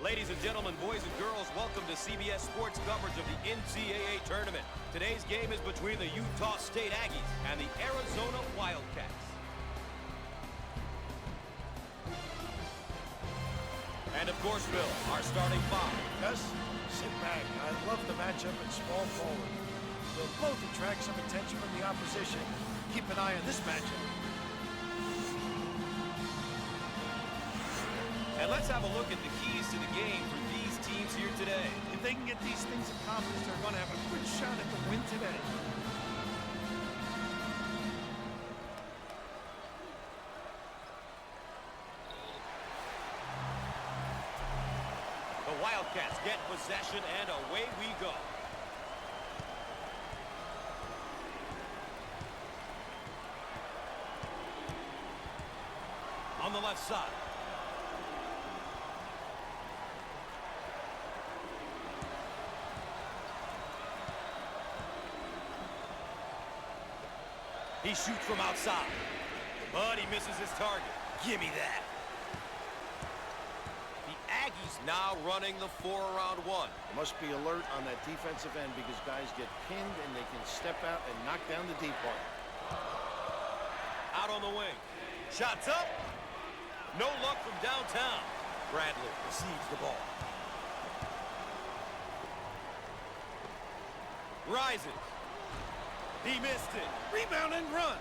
Ladies and gentlemen, boys and girls, welcome to CBS Sports coverage of the NCAA tournament. Today's game is between the Utah State Aggies and the Arizona Wildcats. And of course, Bill, our starting five. Gus, sit back. I love the matchup in small forward. They'll both attract some attention from the opposition. Keep an eye on this matchup. And let's have a look at the keys to the game for these teams here today. If they can get these things accomplished, they're going to have a good shot at the win today. The Wildcats get possession, and away we go. On the left side. He shoots from outside, but he misses his target. Give me that. The Aggies now running the 4-around one. Must be alert on that defensive end because guys get pinned and they can step out and knock down the deep part. Out on the wing. Shots up. No luck from downtown. Bradley receives the ball. Rises. He missed it. Rebound and run.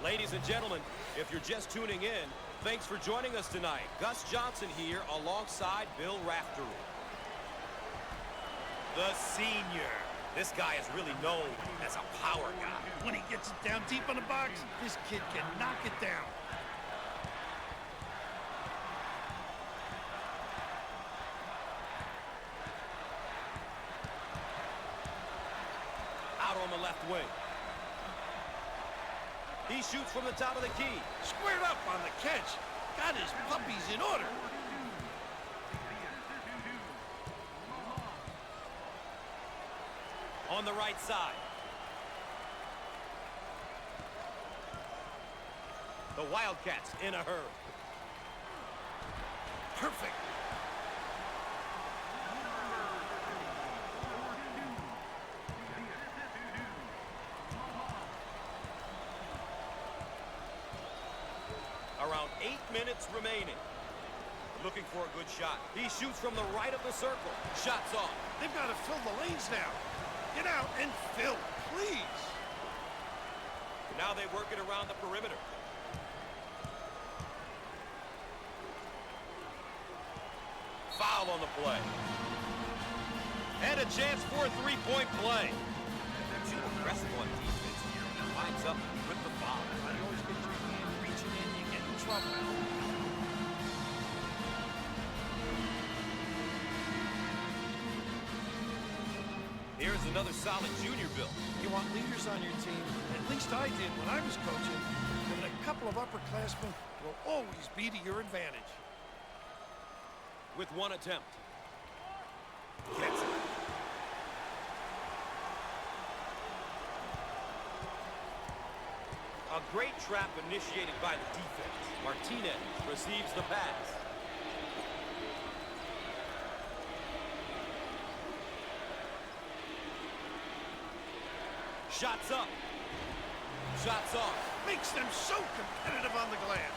Ladies and gentlemen, if you're just tuning in, thanks for joining us tonight. Gus Johnson here alongside Bill Raftery. The senior. This guy is really known as a power guy. When he gets it down deep on the box, this kid can knock it down. Out on the left wing. He shoots from the top of the key. Squared up on the catch. Got his puppies in order. On the right side. The Wildcats in a hurry. Perfect. Around 8 minutes remaining. Looking for a good shot. He shoots from the right of the circle. Shots off. They've got to fill the lanes now. Get out and fill, please. Now they work it around the perimeter. Foul on the play. And a chance for a three-point play. Too aggressive on defense here. He lines up with the foul. You always get your hand reaching in, you get in trouble. Here's another solid junior, Bill. You want leaders on your team. At least I did when I was coaching. But a couple of upperclassmen will always be to your advantage. With one attempt. Gets it. A great trap initiated by the defense. Martinez receives the pass. Shots up. Shots off. Makes them so competitive on the glass.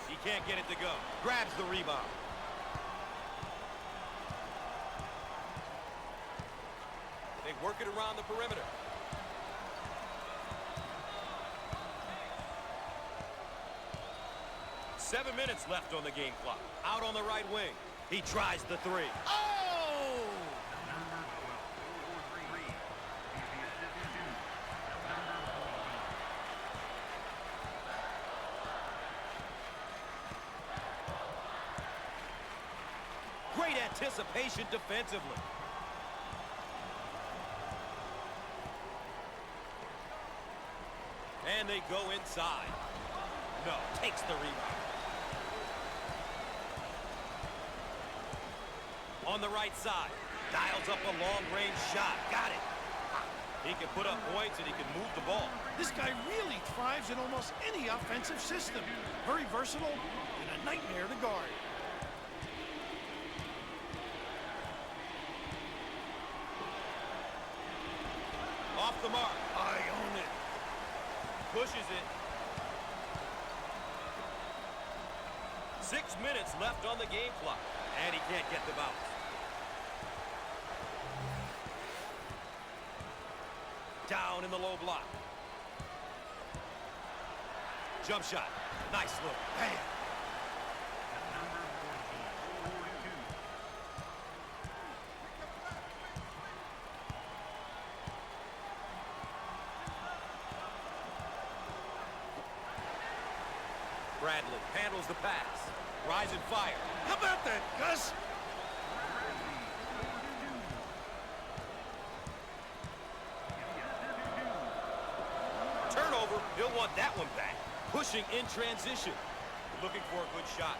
He can't get it to go. Grabs the rebound. They work it around the perimeter. Seven minutes left on the game clock. Out on the right wing. He tries the three. Oh! Great anticipation defensively. And they go inside. No, takes the rebound. On the right side, dials up a long-range shot. Got it. He can put up points and he can move the ball. This guy really thrives in almost any offensive system. Very versatile and a nightmare to guard. Off the mark. I own it. Pushes it. 6 minutes left on the game clock. And he can't get the bounce. Down in the low block. Jump shot. Nice look. Bam. Bradley handles the pass. Rise and fire. How about that, Gus? Turnover. He'll want that one back. Pushing in transition. Looking for a good shot.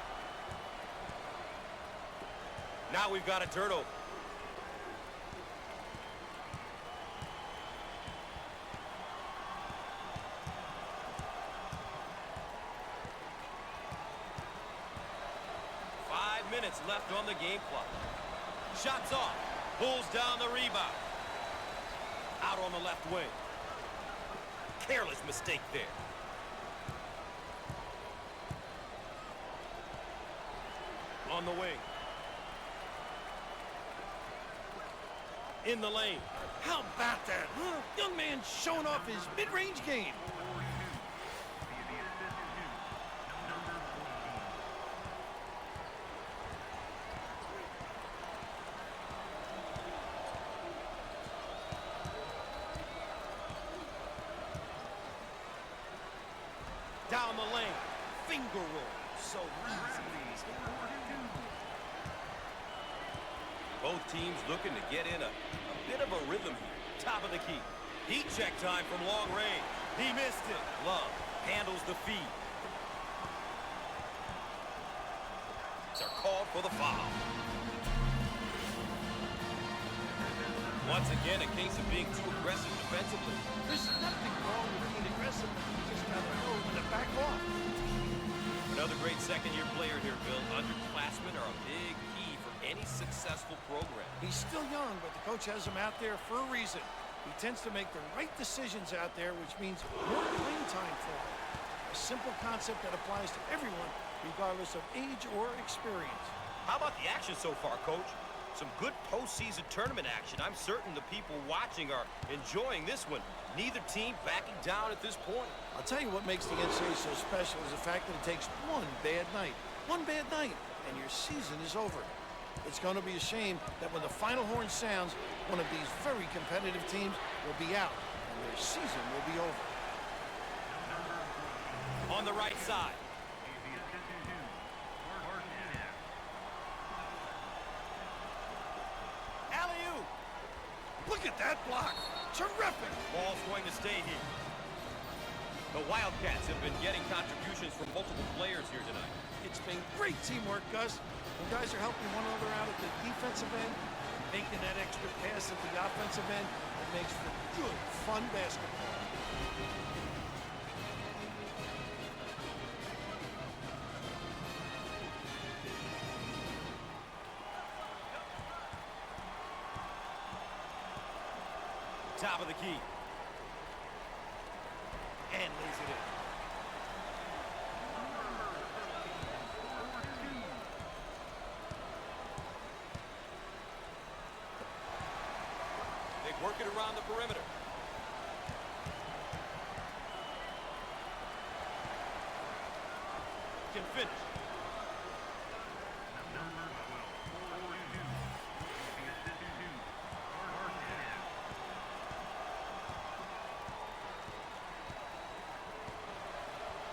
Now we've got a turnover. Minutes left on the game clock. Shots off. Pulls down the rebound. Out on the left wing. Careless mistake there. On the wing. In the lane. How about that, huh? Young man showing off his mid-range game. Down the lane. Finger roll. So easy. Both teams looking to get in a bit of a rhythm here. Top of the key. Heat check time from long range. He missed it. Love handles the feed. They're called for the foul. Once again, a case of being too aggressive defensively. There's nothing wrong with being aggressive, but you just gotta know when to back off. Another great second-year player here, Bill. Underclassmen are a big key for any successful program. He's still young, but the coach has him out there for a reason. He tends to make the right decisions out there, which means more playing time for him. A simple concept that applies to everyone, regardless of age or experience. How about the action so far, Coach? Some good postseason tournament action. I'm certain the people watching are enjoying this one. Neither team backing down at this point. I'll tell you what makes the NCAA so special is the fact that it takes one bad night, and your season is over. It's going to be a shame that when the final horn sounds, one of these very competitive teams will be out, and their season will be over. On the right side. Look at that block. Terrific. Ball's going to stay here. The Wildcats have been getting contributions from multiple players here tonight. It's been great teamwork, Gus. The guys are helping one another out at the defensive end, making that extra pass at the offensive end. It makes for good, fun basketball. Top of the key. And lays it in. They work it around the perimeter. Can finish.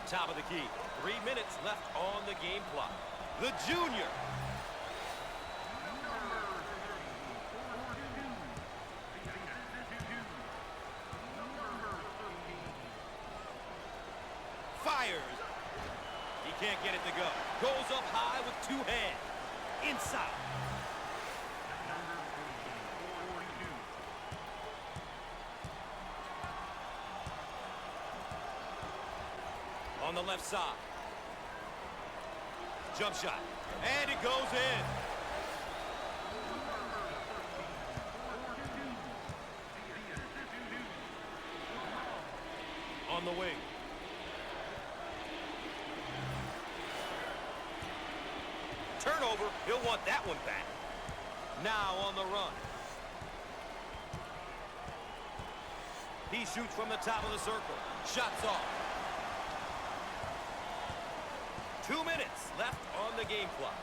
Top of the key. 3 minutes left on the game clock. The junior. Fires. He can't get it to go. Goes up high with two hands. Inside. the left side. Jump shot. And it goes in. On the wing. Turnover. He'll want that one back. Now on the run. He shoots from the top of the circle. Shots off. 2 minutes left on the game clock.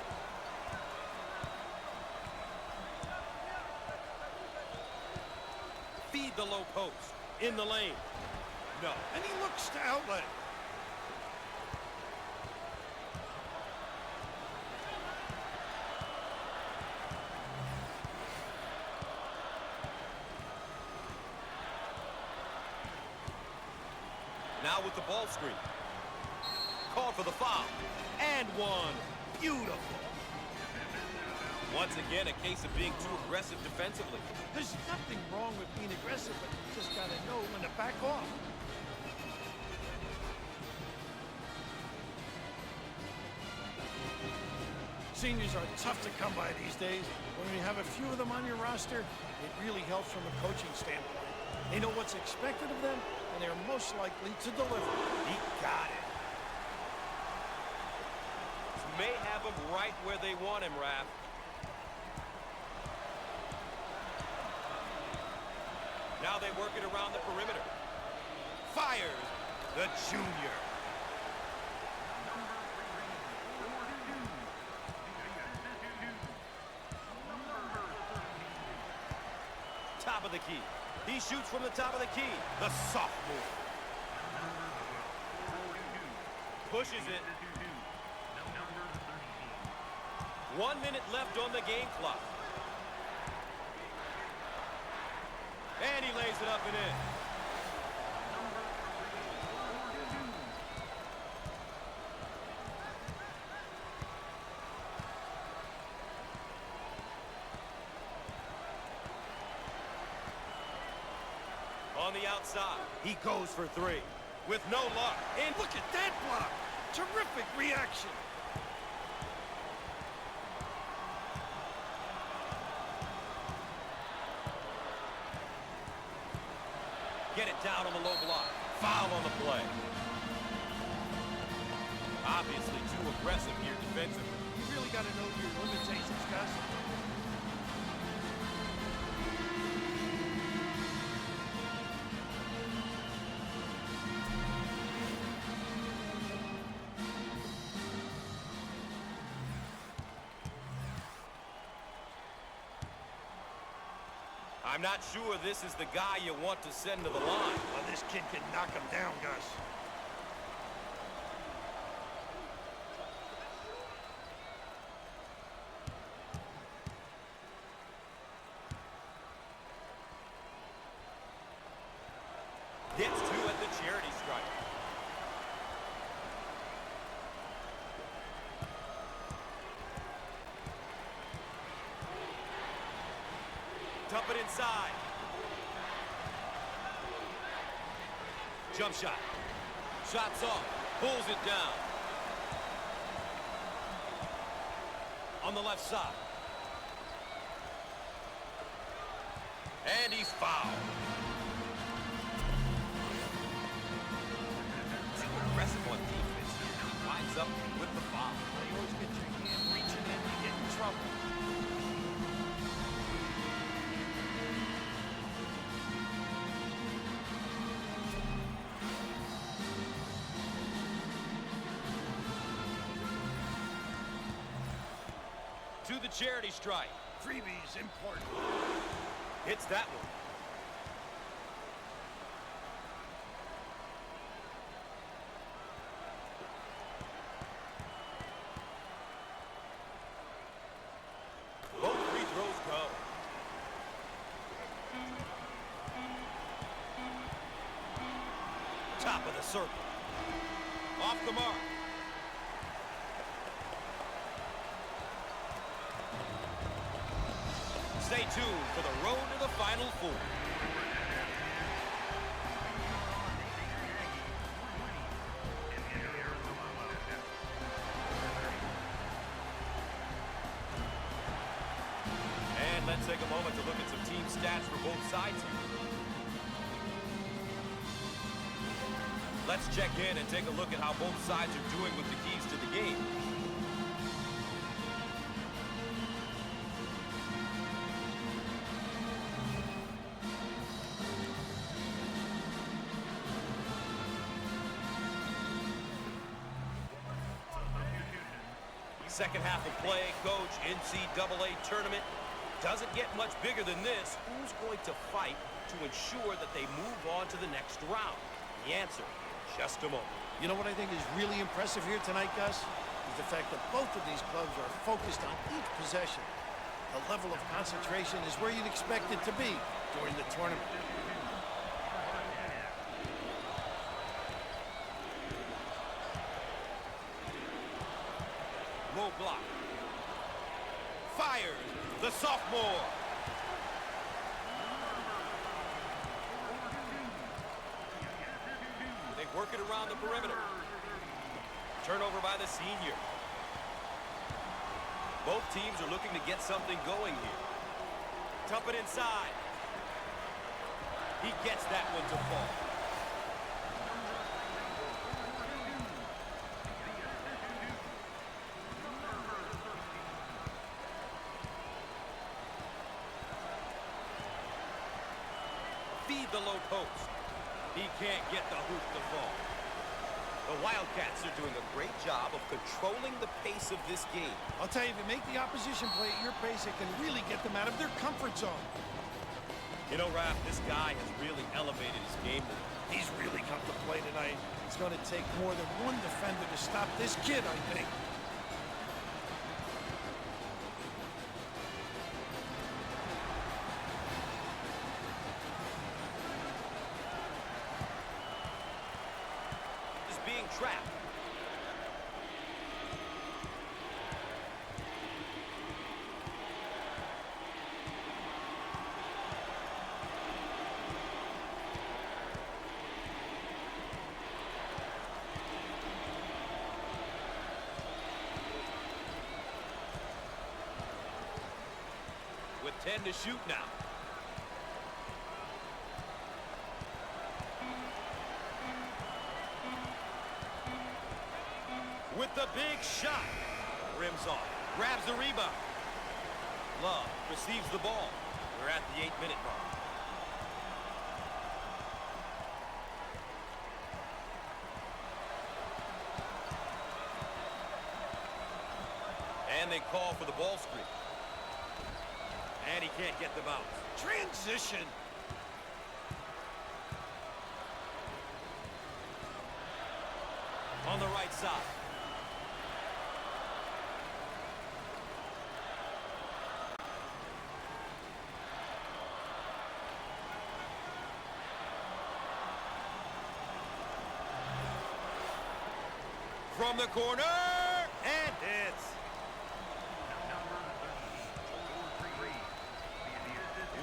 Feed the low post. In the lane. No. And he looks to outlet. Now with the ball screen. Called for the foul. And one. Beautiful. Once again, a case of being too aggressive defensively. There's nothing wrong with being aggressive, but you just got to know when to back off. Seniors are tough to come by these days. When you have a few of them on your roster, it really helps from a coaching standpoint. They know what's expected of them, and they're most likely to deliver. He got it. May have him right where they want him, Raph. Now they work it around the perimeter. Fires the junior. Top of the key. He shoots from the top of the key. The sophomore. Pushes it. 1 minute left on the game clock. And he lays it up and in. On the outside, he goes for three. With no luck. And look at that block. Terrific reaction. Get it down on the low block. Foul on the play. Obviously too aggressive here defensively. You really got to know your limitations, Gus. I'm not sure this is the guy you want to send to the line. Well, this kid can knock him down, Gus. Gets two at the charity stripe. Dump it inside. Jump shot. Shots off. Pulls it down. On the left side. And he's fouled. Too aggressive on defense. He winds up with the foul. Well, you always get your hand reaching in, you get in trouble. To the charity stripe. Freebies important. Hits that one. Both free throws go. Top of the circle. Off the mark. Stay tuned for the road to the Final Four. both sides here. Let's check in and take a look at how both sides are doing with the keys to the game. Second half of play, coach, NCAA tournament. Doesn't get much bigger than this. Who's going to fight to ensure that they move on to the next round? The answer, just a moment. You know what I think is really impressive here tonight, Gus? Is the fact that both of these clubs are focused on each possession. The level of concentration is where you'd expect it to be during the tournament. Low block. Fires the sophomore. They work it around the perimeter. Turnover by the senior. Both teams are looking to get something going here. Dump it inside. He gets that one to fall. Feed the low post. He can't get the hoop to fall. The Wildcats are doing a great job of controlling the pace of this game. I'll tell you, if you make the opposition play at your pace, it can really get them out of their comfort zone. You know, Raph, this guy has really elevated his game. He's really come to play tonight. It's going to take more than one defender to stop this kid, I think. Being trapped. With 10 to shoot now. With the big shot. Rims off. Grabs the rebound. Love receives the ball. We're at the 8-minute mark. And they call for the ball screen. And he can't get the bounce. Transition. On the right side. From the corner, and hits.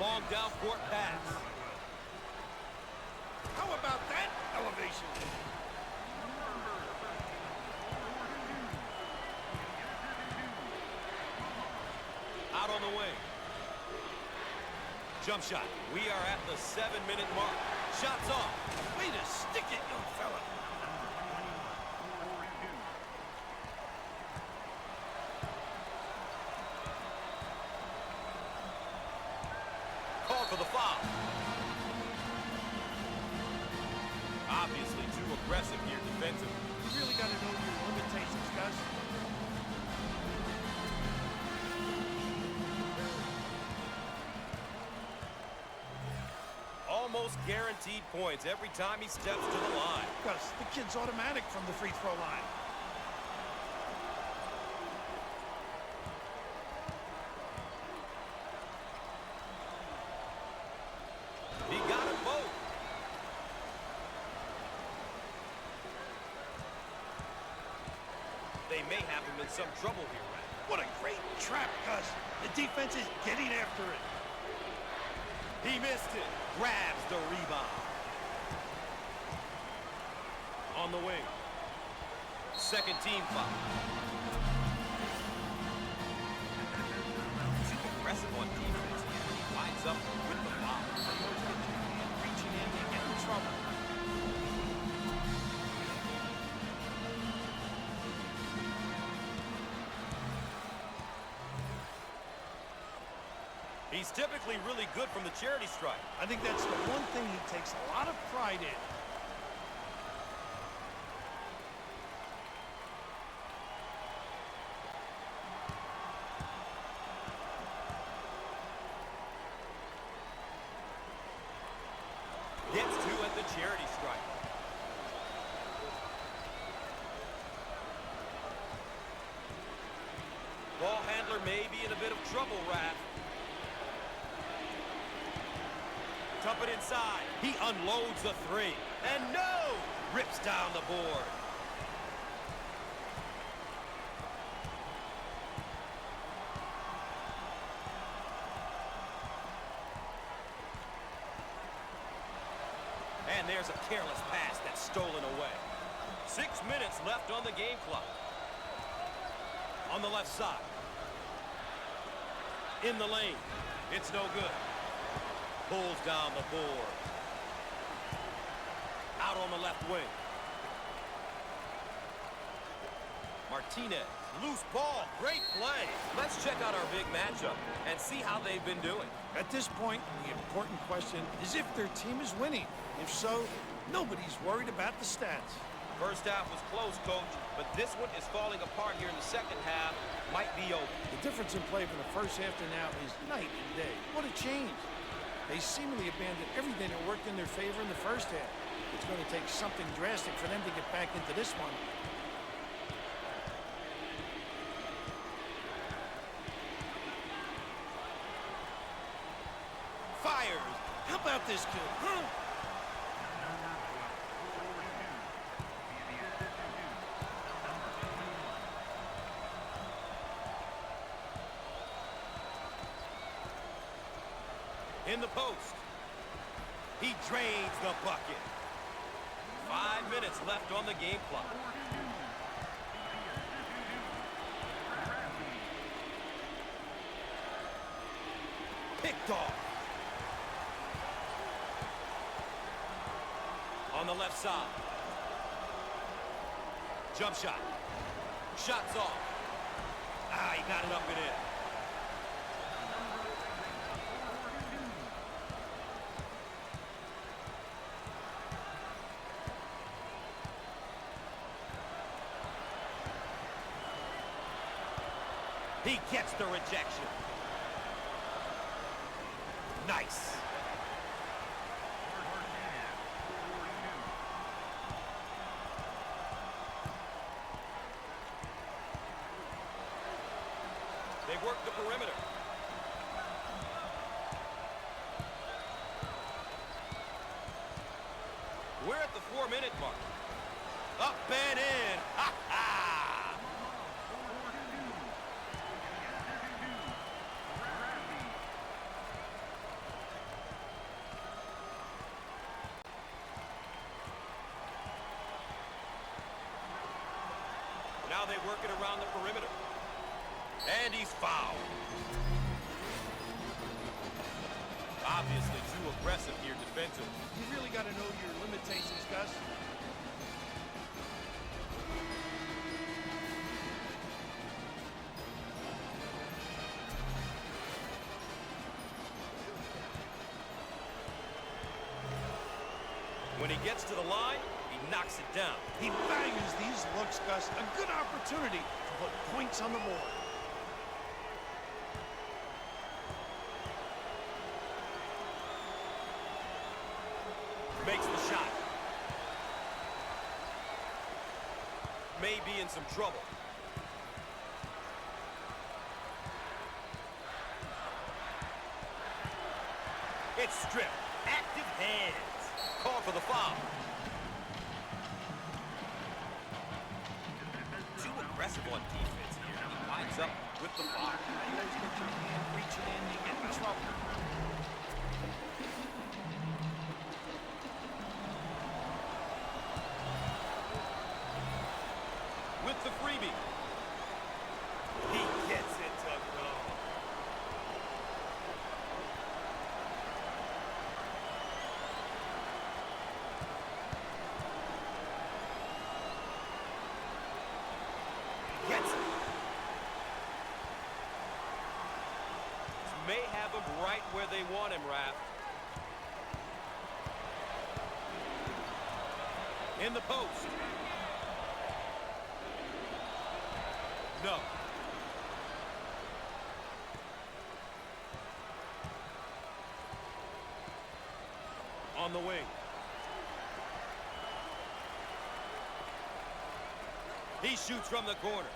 Long down court pass. How about that elevation? Out on the wing. Jump shot. We are at the 7-minute mark. Shots off. Way to stick it, young fella. Call for the foul. Obviously too aggressive here defensively. You really got to know your limitations, Gus. Almost guaranteed points every time he steps to the line. Gus, the kid's automatic from the free throw line. He got them both. They may have him in some trouble here, Rat. What a great trap, Gus. The defense is getting after it. He missed it. Grabs the rebound. On the wing. Second team foul. Too aggressive on defense. He winds up with the foul. He's typically really good from the charity stripe. I think that's the one thing he takes a lot of pride in. Gets two at the charity stripe. Ball handler may be in a bit of trouble, Raph. Dump it inside. He unloads the three. And no! Rips down the board. And there's a careless pass that's stolen away. 6 minutes left on the game clock. On the left side. In the lane. It's no good. Pulls down the board. Out on the left wing. Martinez. Loose ball. Great play. Let's check out our big matchup and see how they've been doing. At this point, the important question is if their team is winning. If so, nobody's worried about the stats. First half was close, Coach, but this one is falling apart here in the second half. Might be over. The difference in play from the first half to now is night and day. What a change. They seemingly abandoned everything that worked in their favor in the first half. It's going to take something drastic for them to get back into this one. Fires. How about this kid, huh? In the post. He drains the bucket. 5 minutes left on the game clock. Picked off. On the left side. Jump shot. Shots off. Ah, he got it up and in. He gets the rejection. Nice. They work the perimeter. We're at the 4-minute mark. Up and in. Ha ha! Now they work it around the perimeter. And he's fouled. Obviously too aggressive here defensively. You really got to know your limitations, Gus. When he gets to the line, he knocks it down. He values these looks, Gus. A good opportunity to put points on the board. Makes the shot. May be in some trouble. It's stripped. Active hands. Call for the foul. Too aggressive on defense here. He winds up with the foul. You always get your hand reaching in, you get in trouble. With the freebie. He gets it to go. Gets it. May have him right Right where they want him, Raph. In the post. No. On the wing. He shoots from the corner.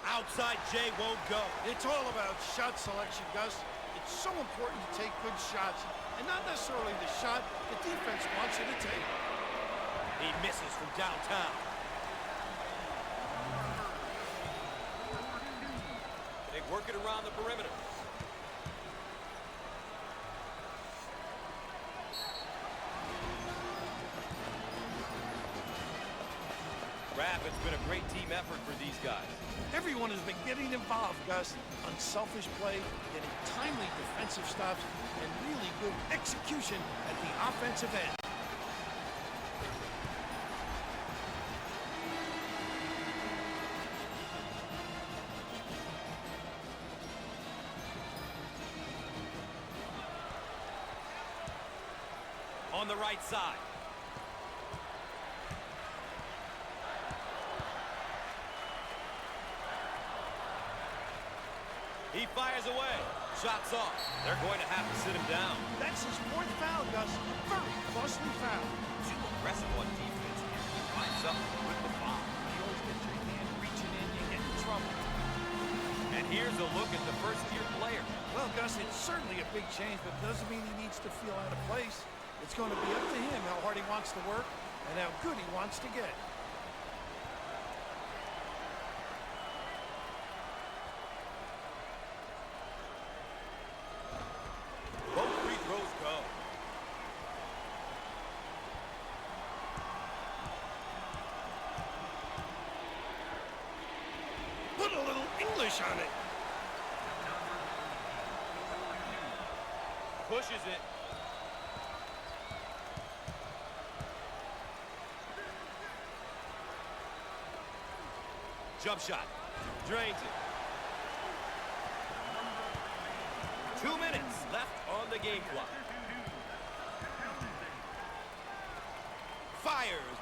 Outside J won't go. It's all about shot selection, Gus. It's so important to take good shots, and not necessarily the shot the defense wants you to take. He misses from downtown. They work it around the perimeter. Raph, it's been a great team effort for these guys. Everyone has been getting involved, Gus. Unselfish play, getting timely defensive stops, and really good execution at the offensive end. On the right side. He fires away. Shots off. They're going to have to sit him down. That's his fourth foul, Gus. Very costly foul. Too aggressive on defense. He finds something with the foul. You always get your hand reaching in, you get in trouble. And here's a look at the first-year player. Well, Gus, it's certainly a big change, but doesn't mean he needs to feel out of place. It's going to be up to him how hard he wants to work and how good he wants to get. Both free throws go. Put a little English on it. Pushes it. Jump shot. Drains it. 2 minutes left on the game clock. Fires.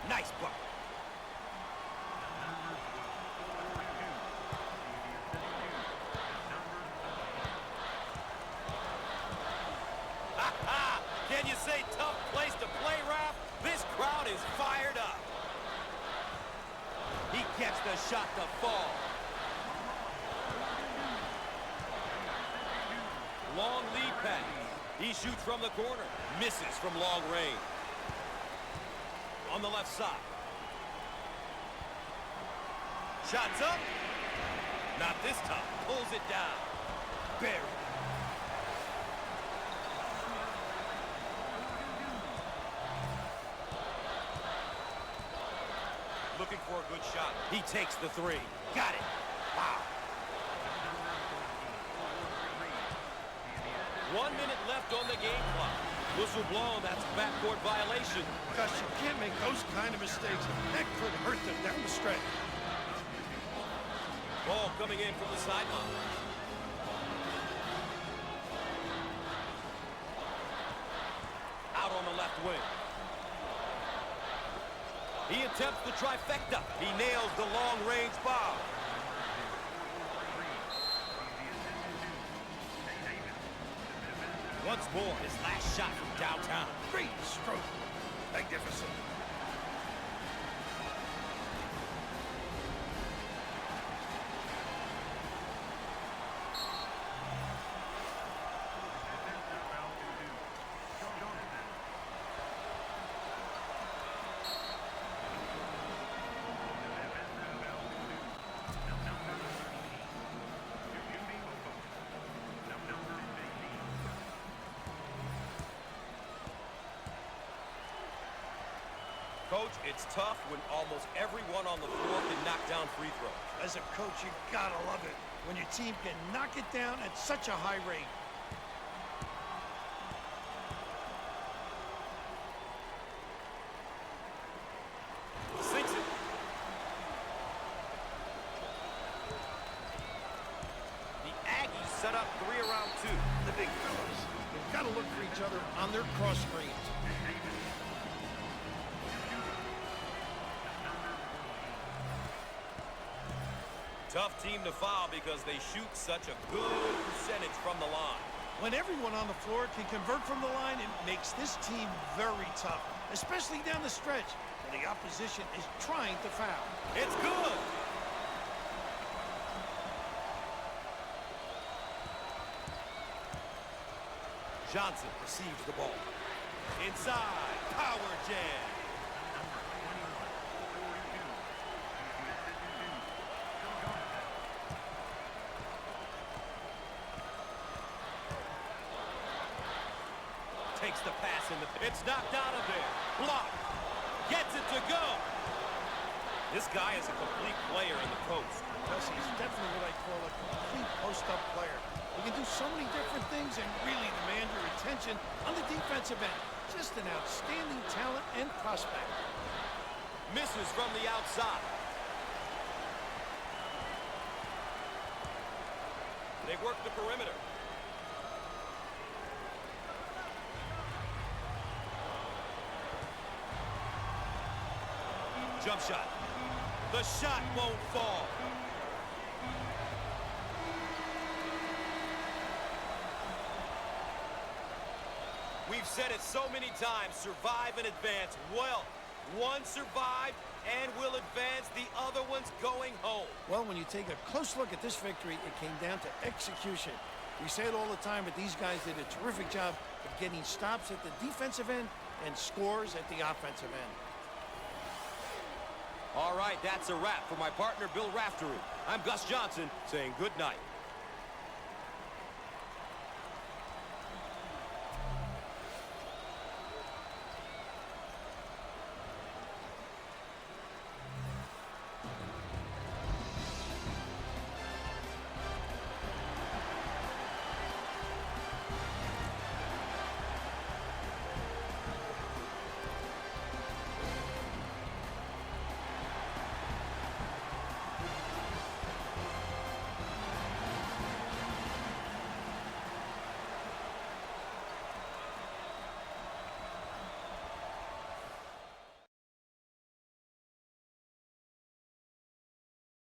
Nice bucket. Can you say tough place to play, Raph? This crowd is fired up. He gets the shot to fall. Long lead pass. He shoots from the corner. Misses from long range. On the left side. Shots up. Not this time. Pulls it down. Buried. Looking for a good shot. He takes the three. Got it. Wow. 1 minute left on the game clock. Whistle blown. That's a backcourt violation. Gus, you can't make those kind of mistakes. That could hurt them down the stretch. Ball coming in from the sideline. Out on the left wing. He attempts the trifecta. He nails the long-range bomb. Once more, his last shot from downtown. Great stroke. Magnificent. Coach, it's tough when almost everyone on the floor can knock down free throws. As a coach, you gotta love it when your team can knock it down at such a high rate. Sinks it. The Aggies set up 3 around 2. The big fellas. They've got to look for each other on their cross screens. Tough team to foul because they shoot such a good percentage from the line. When everyone on the floor can convert from the line, it makes this team very tough, especially down the stretch when the opposition is trying to foul. It's good. Johnson receives the ball. Inside, power jam. Takes the pass in the... It's knocked out of there. Blocked. Gets it to go. This guy is a complete player in the post. Yes, he's definitely what I call a complete post-up player. He can do so many different things and really demand your attention on the defensive end. Just an outstanding talent and prospect. Misses from the outside. They work the perimeter. Jump shot. The shot won't fall. We've said it so many times, survive and advance. Well, one survived and will advance, the other one's going home. Well, when you take a close look at this victory, it came down to execution. We say it all the time, but these guys did a terrific job of getting stops at the defensive end and scores at the offensive end. All right, that's a wrap. For my partner, Bill Raftery, I'm Gus Johnson saying good night.